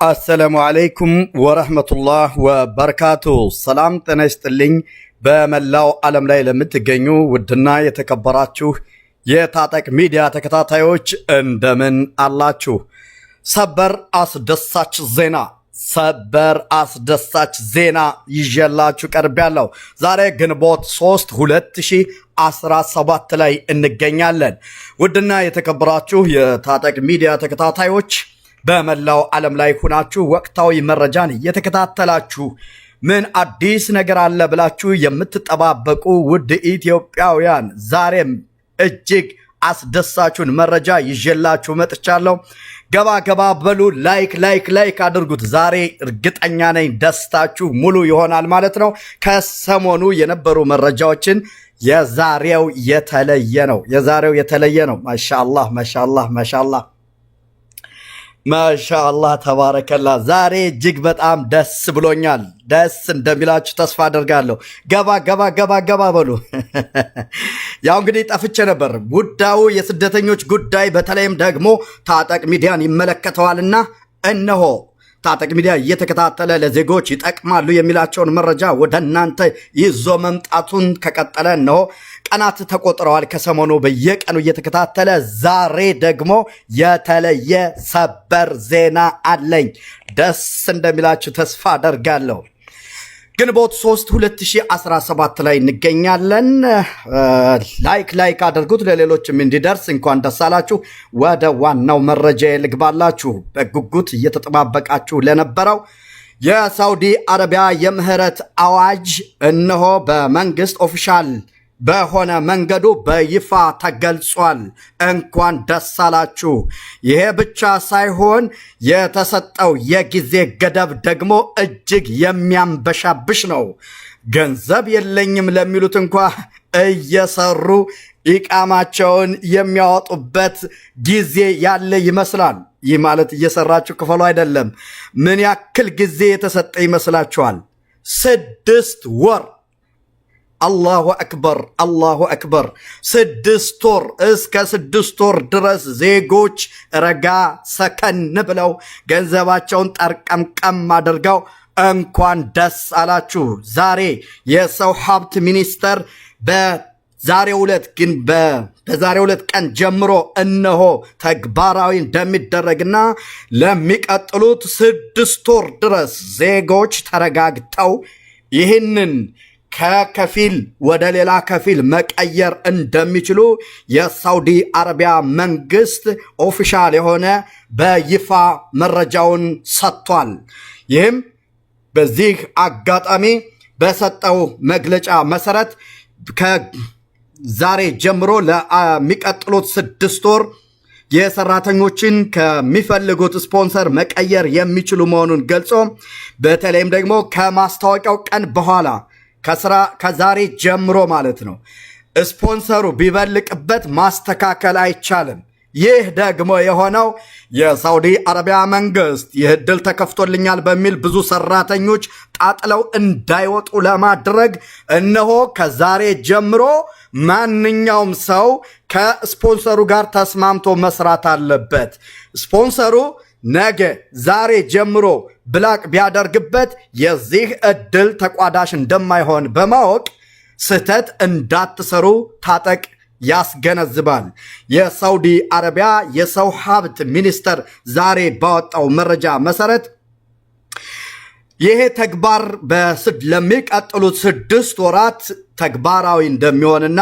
السلام عليكم ورحمة الله وبركاته. سلام تنستلين بملاو عالم لاي لمتገኙ ውድና የተከበራችሁ የታጠቅ ሚዲያ ተከታታዮች እንደምን አላችሁ? ሰበር አስደሳች ዜና ይዤላችሁ ቀርቤያለሁ። ዛሬ ግንቦት 3 2017 ላይ እንገኛለን። ውድና የተከበራችሁ የታጠቅ ሚዲያ ተከታታዮች በመላው ዓለም ላይ ሆናችሁ ወቅታዊ መረጃን እየተከታተላችሁ ምን አዲስ ነገር አለ ብላችሁ የምትጠባበቁ ውድ ኢትዮጵያውያን ዛሬም እጅግ አስደሳችሁን መረጃ ይዤላችሁ መጥቻለሁ። ገባ በሉ፣ ላይክ አድርጉት። ዛሬ እርግጠኛ ነኝ ደስታችሁ ሙሉ ይሆናል ማለት ነው። ከሰሞኑ የነበሩ መረጃዎችን የዛሬው የተለየ ነው። ማሻአላህ ተባረከላ። ዛሬ እጅግ በጣም ደስ ብሎኛል። ደስ እንደሚላችሁ ተስፋ አደርጋለሁ። ገባ በሉ። ያው እንግዲህ ጠፍቼ ነበር። ጉዳዩ የስደተኞች ጉዳይ በተለይም ደግሞ ታጠቅ ሚዲያን ይመለከተዋልና እነሆ ታጠቅ ሚዲያ እየተከታተለ ለዜጎች ይጠቅማሉ የሚላቸውን መረጃ ወደ እናንተ ይዞ መምጣቱን ከቀጠለ እነሆ ቀናት ተቆጥረዋል። ከሰሞኑ በየቀኑ እየተከታተለ ዛሬ ደግሞ የተለየ ሰበር ዜና አለኝ። ደስ እንደሚላችሁ ተስፋ አደርጋለሁ። ግንቦት 3 2017 ላይ እንገኛለን። ላይክ አድርጉት ለሌሎችም እንዲደርስ። እንኳን ደስ አላችሁ። ወደ ዋናው መረጃ ልግባላችሁ። በጉጉት እየተጠባበቃችሁ ለነበረው የሳውዲ አረቢያ የምህረት አዋጅ እነሆ በመንግስት ኦፊሻል በሆነ መንገዱ በይፋ ተገልጿል። እንኳን ደስ አላችሁ። ይሄ ብቻ ሳይሆን የተሰጠው የጊዜ ገደብ ደግሞ እጅግ የሚያንበሻብሽ ነው። ገንዘብ የለኝም ለሚሉት እንኳ እየሰሩ ኢቃማቸውን የሚያወጡበት ጊዜ ያለ ይመስላል። ይህ ማለት እየሰራችሁ ክፈሉ አይደለም። ምን ያክል ጊዜ የተሰጠ ይመስላችኋል? 6 ወር። አላሁ አክበር 6 ወር። እስከ 6 ወር ድረስ ዜጎች ረጋ ሰከን ብለው ገንዘባቸውን ጠርቀምቀም አድርገው እንኳን ደስ አላችሁ። ዛሬ የሰው ሀብት ሚኒስቴር በዛሬው ዕለት ቀን ጀምሮ እነሆ ተግባራዊ እንደሚደረግና ለሚቀጥሉት 6 ወር ድረስ ዜጎች ተረጋግጠው ይህንን ከከፊል ወደ ሌላ ከፊል መቀየር እንደሚችሉ የሳውዲ አረቢያ መንግስት ኦፊሻል የሆነ በይፋ መረጃውን ሰጥቷል። ይህም በዚህ አጋጣሚ በሰጠው መግለጫ መሰረት ከዛሬ ጀምሮ ለሚቀጥሉት 6 ወር የሰራተኞችን ከሚፈልጉት ስፖንሰር መቀየር የሚችሉ መሆኑን ገልጾ በተለይም ደግሞ ከማስታወቂያው ቀን በኋላ ከዛሬ ጀምሮ ማለት ነው ስፖንሰሩ ቢበልቅበት ማስተካከል አይቻልም። ይህ ደግሞ የሆነው የሳውዲ አረቢያ መንግስት ይህ ዕድል ተከፍቶልኛል በሚል ብዙ ሰራተኞች ጣጥለው እንዳይወጡ ለማድረግ እነሆ ከዛሬ ጀምሮ ማንኛውም ሰው ከስፖንሰሩ ጋር ተስማምቶ መስራት አለበት። ስፖንሰሩ ነገ ዛሬ ጀምሮ ብላቅ ቢያደርግበት የዚህ ዕድል ተቋዳሽ እንደማይሆን በማወቅ ስህተት እንዳትሰሩ ታጠቅ ያስገነዝባል። የሳውዲ አረቢያ የሰው ሀብት ሚኒስቴር ዛሬ ባወጣው መረጃ መሰረት ይሄ ተግባር ለሚቀጥሉት 6 ወራት ተግባራዊ እንደሚሆንና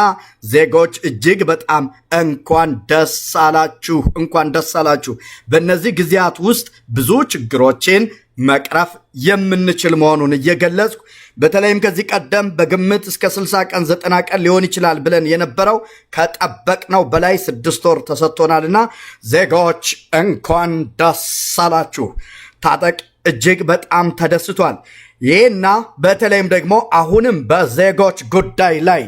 ዜጎች እጅግ በጣም እንኳን ደስ አላችሁ። በእነዚህ ጊዜያት ውስጥ ብዙ ችግሮችን መቅረፍ የምንችል መሆኑን እየገለጽኩ በተለይም ከዚህ ቀደም በግምት እስከ 60 ቀን 90 ቀን ሊሆን ይችላል ብለን የነበረው ከጠበቅነው በላይ 6 ወር ተሰጥቶናልና ዜጎች እንኳን ደስ አላችሁ። ታጠቅ እጅግ በጣም ተደስቷል። ይህና በተለይም ደግሞ አሁንም በዜጎች ጉዳይ ላይ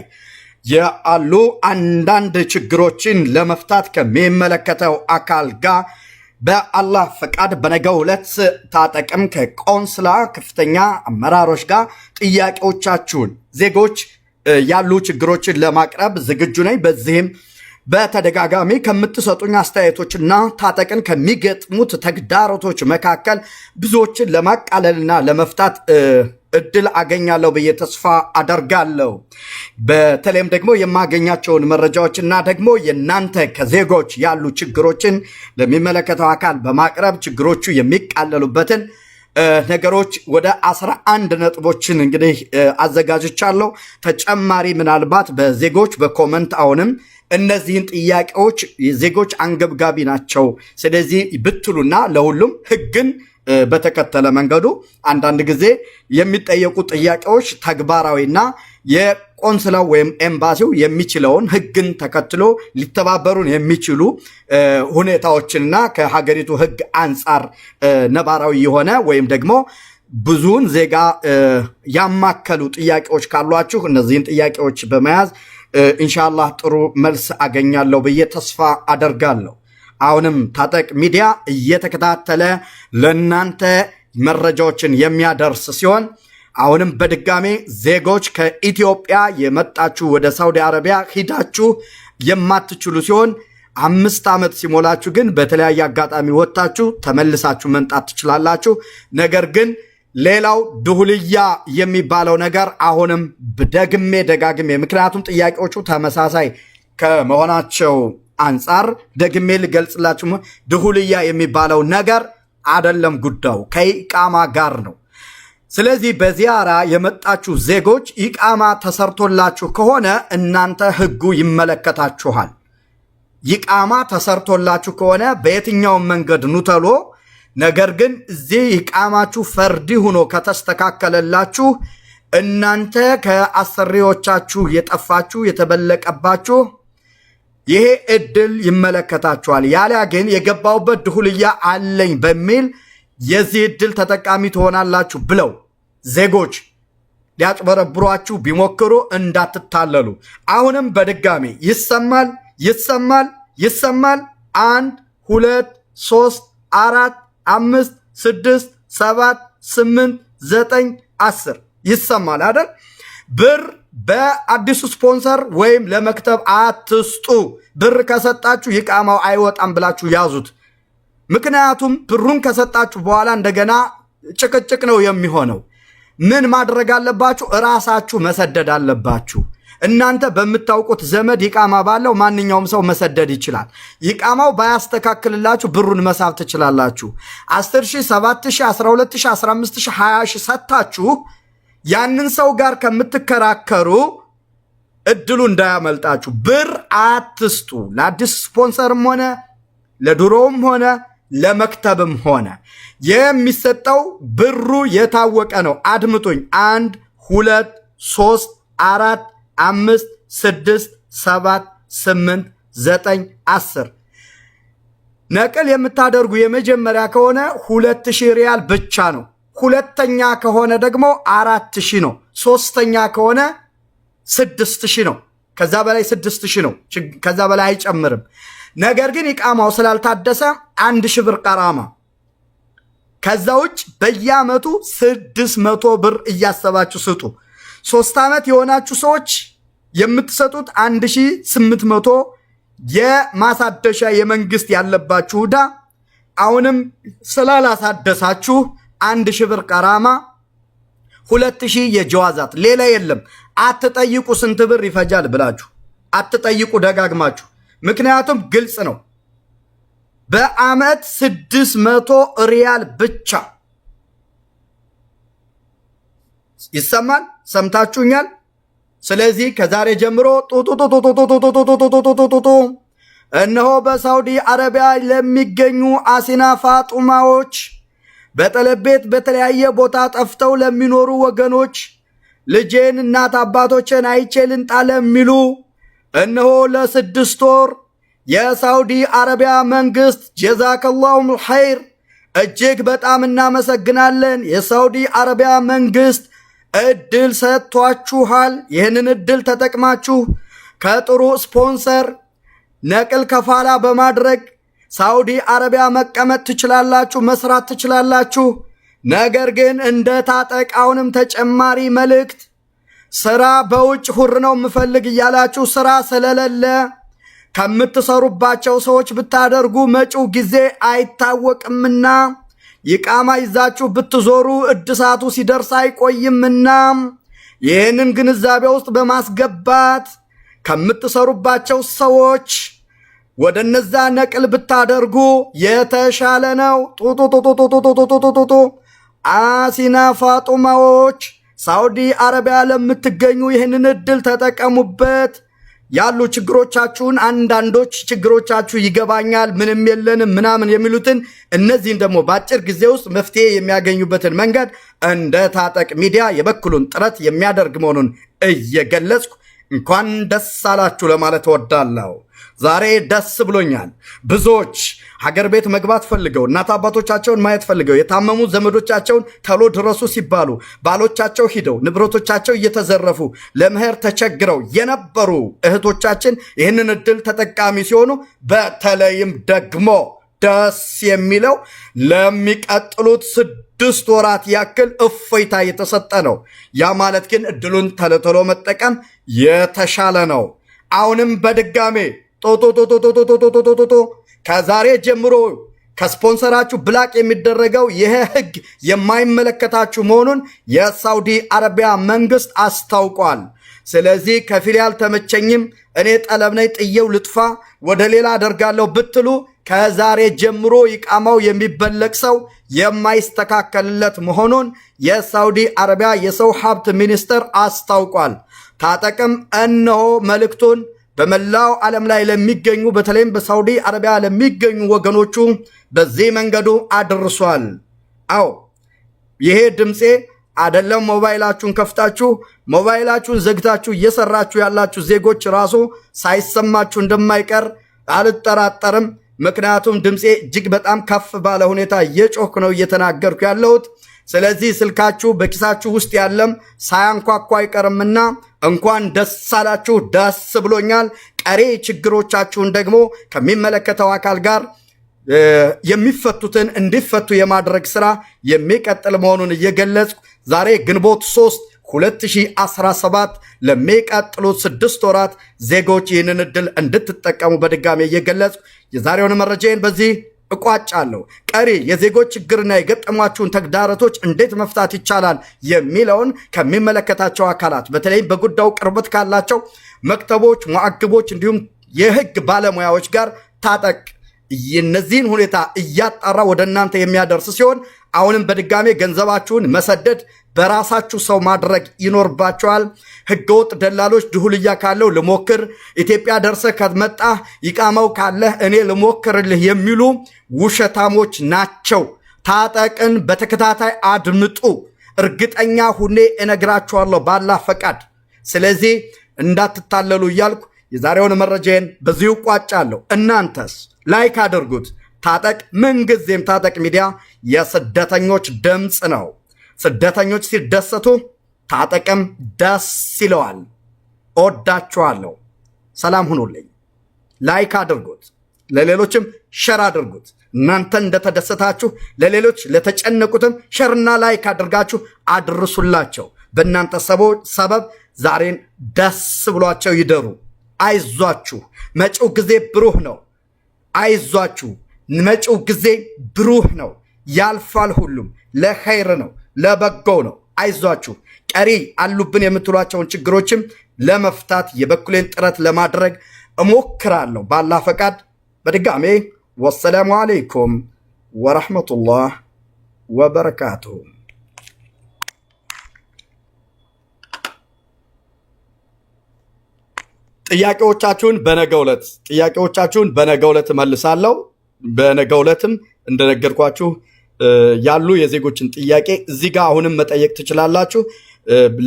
ያሉ አንዳንድ ችግሮችን ለመፍታት ከሚመለከተው አካል ጋር በአላህ ፈቃድ በነገው ዕለት ታጠቅም ከቆንስላ ከፍተኛ አመራሮች ጋር ጥያቄዎቻችሁን ዜጎች ያሉ ችግሮችን ለማቅረብ ዝግጁ ነኝ። በዚህም በተደጋጋሚ ከምትሰጡኝ አስተያየቶችና ታጠቅን ከሚገጥሙት ተግዳሮቶች መካከል ብዙዎችን ለማቃለልና ለመፍታት እድል አገኛለሁ ብዬ ተስፋ አደርጋለሁ። በተለይም ደግሞ የማገኛቸውን መረጃዎችና ደግሞ የናንተ ከዜጎች ያሉ ችግሮችን ለሚመለከተው አካል በማቅረብ ችግሮቹ የሚቃለሉበትን ነገሮች ወደ 11 ነጥቦችን እንግዲህ አዘጋጅቻለሁ። ተጨማሪ ምናልባት በዜጎች በኮመንት አሁንም እነዚህን ጥያቄዎች ዜጎች አንገብጋቢ ናቸው ስለዚህ ብትሉና ለሁሉም ህግን በተከተለ መንገዱ አንዳንድ ጊዜ የሚጠየቁ ጥያቄዎች ተግባራዊና የቆንስላው ወይም ኤምባሲው የሚችለውን ህግን ተከትሎ ሊተባበሩን የሚችሉ ሁኔታዎችንና ከሀገሪቱ ህግ አንጻር ነባራዊ የሆነ ወይም ደግሞ ብዙውን ዜጋ ያማከሉ ጥያቄዎች ካሏችሁ እነዚህን ጥያቄዎች በመያዝ ኢንሻአላህ ጥሩ መልስ አገኛለሁ ብዬ ተስፋ አደርጋለሁ። አሁንም ታጠቅ ሚዲያ እየተከታተለ ለናንተ መረጃዎችን የሚያደርስ ሲሆን አሁንም በድጋሜ ዜጎች ከኢትዮጵያ የመጣችሁ ወደ ሳውዲ አረቢያ ሂዳችሁ የማትችሉ ሲሆን 5 ዓመት ሲሞላችሁ ግን በተለያየ አጋጣሚ ወጣችሁ ተመልሳችሁ መምጣት ትችላላችሁ። ነገር ግን ሌላው ድሁልያ የሚባለው ነገር አሁንም ደጋግሜ ምክንያቱም ጥያቄዎቹ ተመሳሳይ ከመሆናቸው አንጻር ደግሜ ልገልጽላችሁ ድሁልያ የሚባለው ነገር አይደለም ጉዳዩ ከኢቃማ ጋር ነው። ስለዚህ በዚያራ የመጣችሁ ዜጎች ኢቃማ ተሰርቶላችሁ ከሆነ እናንተ ህጉ ይመለከታችኋል። ኢቃማ ተሰርቶላችሁ ከሆነ በየትኛውም መንገድ ኑተሎ ነገር ግን እዚህ ኢቃማችሁ ፈርዲ ሆኖ ከተስተካከለላችሁ እናንተ ከአሰሪዎቻችሁ የጠፋችሁ የተበለቀባችሁ ይሄ እድል ይመለከታችኋል። ያለ ግን የገባውበት ድሁልያ አለኝ በሚል የዚህ እድል ተጠቃሚ ትሆናላችሁ ብለው ዜጎች ሊያጭበረብሯችሁ ቢሞክሩ እንዳትታለሉ። አሁንም በድጋሚ ይሰማል 1 2 3 4 5 6 7 8 9 10 ይሰማል አይደል? ብር በአዲሱ ስፖንሰር ወይም ለመክተብ አትስጡ። ብር ከሰጣችሁ ኢቃማው አይወጣም ብላችሁ ያዙት። ምክንያቱም ብሩን ከሰጣችሁ በኋላ እንደገና ጭቅጭቅ ነው የሚሆነው። ምን ማድረግ አለባችሁ? ራሳችሁ መሰደድ አለባችሁ። እናንተ በምታውቁት ዘመድ ኢቃማ ባለው ማንኛውም ሰው መሰደድ ይችላል። ኢቃማው ባያስተካክልላችሁ ብሩን መሳብ ትችላላችሁ። 10,000 7,000 12,000 15,000 20,000 ሰጣችሁ ያንን ሰው ጋር ከምትከራከሩ እድሉ እንዳያመልጣችሁ። ብር አትስጡ። ለአዲስ ስፖንሰርም ሆነ ለድሮውም ሆነ ለመክተብም ሆነ የሚሰጠው ብሩ የታወቀ ነው። አድምጡኝ። 1 2 3 4 5 6 7 8 9 10 ነቅል የምታደርጉ የመጀመሪያ ከሆነ 2,000 ሪያል ብቻ ነው። ሁለተኛ ከሆነ ደግሞ 4,000 ነው። ሶስተኛ ከሆነ 6,000 ነው። ከዛ በላይ 6,000 ነው። ከዛ በላይ አይጨምርም። ነገር ግን ኢቃማው ስላልታደሰ 1,000 ብር ቀራማ። ከዛ ውጭ በየአመቱ 600 ብር እያሰባችሁ ስጡ። 3 ዓመት የሆናችሁ ሰዎች የምትሰጡት 1,800 የማሳደሻ የመንግስት ያለባችሁ ዕዳ አሁንም ስላላሳደሳችሁ 1,000 ብር ቀራማ 2,000 የጀዋዛት ሌላ የለም። አትጠይቁ ስንት ብር ይፈጃል ብላችሁ አትጠይቁ ደጋግማችሁ። ምክንያቱም ግልጽ ነው። በአመት 600 ሪያል ብቻ ይሰማል። ሰምታችሁኛል። ስለዚህ ከዛሬ ጀምሮ እነሆ በሳውዲ አረቢያ ለሚገኙ አሲና ፋጡማዎች በጠለብ ቤት በተለያየ ቦታ ጠፍተው ለሚኖሩ ወገኖች ልጄን እናት አባቶችን አይቼ ልንጣ ለሚሉ እነሆ ለ6 ወር የሳውዲ አረቢያ መንግስት ጀዛከላሁም ኸይር እጅግ በጣም እናመሰግናለን። የሳውዲ አረቢያ መንግስት እድል ሰጥቷችኋል። ይህንን እድል ተጠቅማችሁ ከጥሩ ስፖንሰር ነቅል ከፋላ በማድረግ ሳውዲ አረቢያ መቀመጥ ትችላላችሁ፣ መስራት ትችላላችሁ። ነገር ግን እንደ ታጠቅ አሁንም ተጨማሪ መልእክት ስራ በውጭ ሁር ነው የምፈልግ እያላችሁ ስራ ስለሌለ ከምትሰሩባቸው ሰዎች ብታደርጉ መጪው ጊዜ አይታወቅምና ይቃማ ይዛችሁ ብትዞሩ እድሳቱ ሲደርስ አይቆይምና ይህንን ግንዛቤ ውስጥ በማስገባት ከምትሰሩባቸው ሰዎች ወደ እነዛ ነቅል ብታደርጉ የተሻለ ነው። ጡጡጡጡጡጡጡጡጡጡ አሲና ፋጡማዎች ሳውዲ አረቢያ ለምትገኙ ይህንን እድል ተጠቀሙበት። ያሉ ችግሮቻችሁን አንዳንዶች ችግሮቻችሁ ይገባኛል ምንም የለንም ምናምን የሚሉትን እነዚህን ደግሞ በአጭር ጊዜ ውስጥ መፍትሄ የሚያገኙበትን መንገድ እንደ ታጠቅ ሚዲያ የበኩሉን ጥረት የሚያደርግ መሆኑን እየገለጽኩ እንኳን ደስ አላችሁ ለማለት እወዳለሁ። ዛሬ ደስ ብሎኛል። ብዙዎች ሀገር ቤት መግባት ፈልገው እናት አባቶቻቸውን ማየት ፈልገው የታመሙ ዘመዶቻቸውን ተሎ ድረሱ ሲባሉ ባሎቻቸው ሂደው ንብረቶቻቸው እየተዘረፉ ለመሄድ ተቸግረው የነበሩ እህቶቻችን ይህንን እድል ተጠቃሚ ሲሆኑ በተለይም ደግሞ ደስ የሚለው ለሚቀጥሉት 6 ወራት ያክል እፎይታ የተሰጠ ነው። ያ ማለት ግን እድሉን ተለተሎ መጠቀም የተሻለ ነው። አሁንም በድጋሜ ጦጦጦጦጦጦጦጦጦጦ ከዛሬ ጀምሮ ከስፖንሰራችሁ ብላቅ የሚደረገው ይሄ ህግ የማይመለከታችሁ መሆኑን የሳውዲ አረቢያ መንግስት አስታውቋል። ስለዚህ ከፊል ያልተመቸኝም እኔ ጠለብ ነኝ ጥየው ልጥፋ ወደ ሌላ አደርጋለሁ ብትሉ ከዛሬ ጀምሮ ይቃማው የሚበለቅ ሰው የማይስተካከልለት መሆኑን የሳውዲ አረቢያ የሰው ሀብት ሚኒስቴር አስታውቋል። ታጠቅም እነሆ መልእክቱን በመላው ዓለም ላይ ለሚገኙ በተለይም በሳውዲ አረቢያ ለሚገኙ ወገኖቹ በዚህ መንገዱ አድርሷል። አዎ ይሄ ድምፄ አይደለም ሞባይላችሁን ከፍታችሁ ሞባይላችሁን ዘግታችሁ እየሰራችሁ ያላችሁ ዜጎች ራሱ ሳይሰማችሁ እንደማይቀር አልጠራጠርም። ምክንያቱም ድምፄ እጅግ በጣም ከፍ ባለ ሁኔታ እየጮክ ነው እየተናገርኩ ያለሁት። ስለዚህ ስልካችሁ በኪሳችሁ ውስጥ ያለም ሳያንኳኳ አይቀርምና እንኳን ደስ አላችሁ፣ ደስ ብሎኛል። ቀሪ ችግሮቻችሁን ደግሞ ከሚመለከተው አካል ጋር የሚፈቱትን እንዲፈቱ የማድረግ ስራ የሚቀጥል መሆኑን እየገለጽኩ ዛሬ ግንቦት 3 2017 ለሚቀጥሉት 6 ወራት ዜጎች ይህንን እድል እንድትጠቀሙ በድጋሚ እየገለጽኩ የዛሬውን መረጃዬን በዚህ እቋጫለሁ። ቀሪ የዜጎች ችግርና የገጠሟችሁን ተግዳሮቶች እንዴት መፍታት ይቻላል የሚለውን ከሚመለከታቸው አካላት በተለይም በጉዳዩ ቅርበት ካላቸው መክተቦች፣ ሙአግቦች እንዲሁም የህግ ባለሙያዎች ጋር ታጠቅ እነዚህን ሁኔታ እያጣራ ወደ እናንተ የሚያደርስ ሲሆን አሁንም በድጋሜ ገንዘባችሁን መሰደድ በራሳችሁ ሰው ማድረግ ይኖርባቸዋል። ህገወጥ ደላሎች ድሁልያ ካለው ልሞክር፣ ኢትዮጵያ ደርሰህ ከመጣ ይቃማው ካለህ እኔ ልሞክርልህ የሚሉ ውሸታሞች ናቸው። ታጠቅን በተከታታይ አድምጡ። እርግጠኛ ሁኔ እነግራችኋለሁ ባላህ ፈቃድ። ስለዚህ እንዳትታለሉ እያልኩ የዛሬውን መረጃዬን በዚሁ ቋጫለሁ። እናንተስ ላይክ አድርጉት። ታጠቅ ምንጊዜም ታጠቅ ሚዲያ የስደተኞች ድምፅ ነው። ስደተኞች ሲደሰቱ ታጠቅም ደስ ይለዋል። እወዳችኋለሁ። ሰላም ሁኑልኝ። ላይክ አድርጉት፣ ለሌሎችም ሸር አድርጉት። እናንተ እንደተደሰታችሁ ለሌሎች ለተጨነቁትም ሸርና ላይክ አድርጋችሁ አድርሱላቸው። በእናንተ ሰበብ ዛሬን ደስ ብሏቸው ይደሩ። አይዟችሁ፣ መጪው ጊዜ ብሩህ ነው። አይዟችሁ፣ መጪው ጊዜ ብሩህ ነው። ያልፋል። ሁሉም ለኸይር ነው፣ ለበጎው ነው። አይዟችሁ። ቀሪ አሉብን የምትሏቸውን ችግሮችም ለመፍታት የበኩሌን ጥረት ለማድረግ እሞክራለሁ ባላህ ፈቃድ። በድጋሜ ወሰላሙ አለይኩም ወረሕመቱላህ ወበረካቱሁ። ጥያቄዎቻችሁን በነገው ዕለት መልሳለሁ። በነገው ዕለትም እንደነገርኳችሁ ያሉ የዜጎችን ጥያቄ እዚህ ጋር አሁንም መጠየቅ ትችላላችሁ።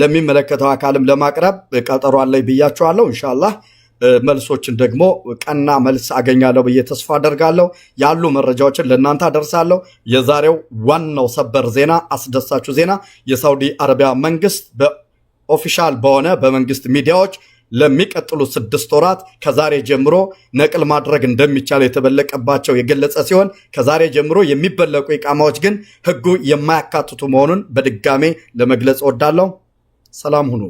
ለሚመለከተው አካልም ለማቅረብ ቀጠሮ አለኝ ብያችኋለሁ። ኢንሻአላህ መልሶችን ደግሞ ቀና መልስ አገኛለሁ ብዬ ተስፋ አደርጋለሁ። ያሉ መረጃዎችን ለእናንተ አደርሳለሁ። የዛሬው ዋናው ሰበር ዜና፣ አስደሳችሁ ዜና የሳውዲ አረቢያ መንግስት በኦፊሻል በሆነ በመንግስት ሚዲያዎች ለሚቀጥሉት 6 ወራት ከዛሬ ጀምሮ ነቅል ማድረግ እንደሚቻል የተበለቀባቸው የገለጸ ሲሆን ከዛሬ ጀምሮ የሚበለቁ ኢቃማዎች ግን ህጉ የማያካትቱ መሆኑን በድጋሜ ለመግለጽ እወዳለሁ። ሰላም ሁኑ።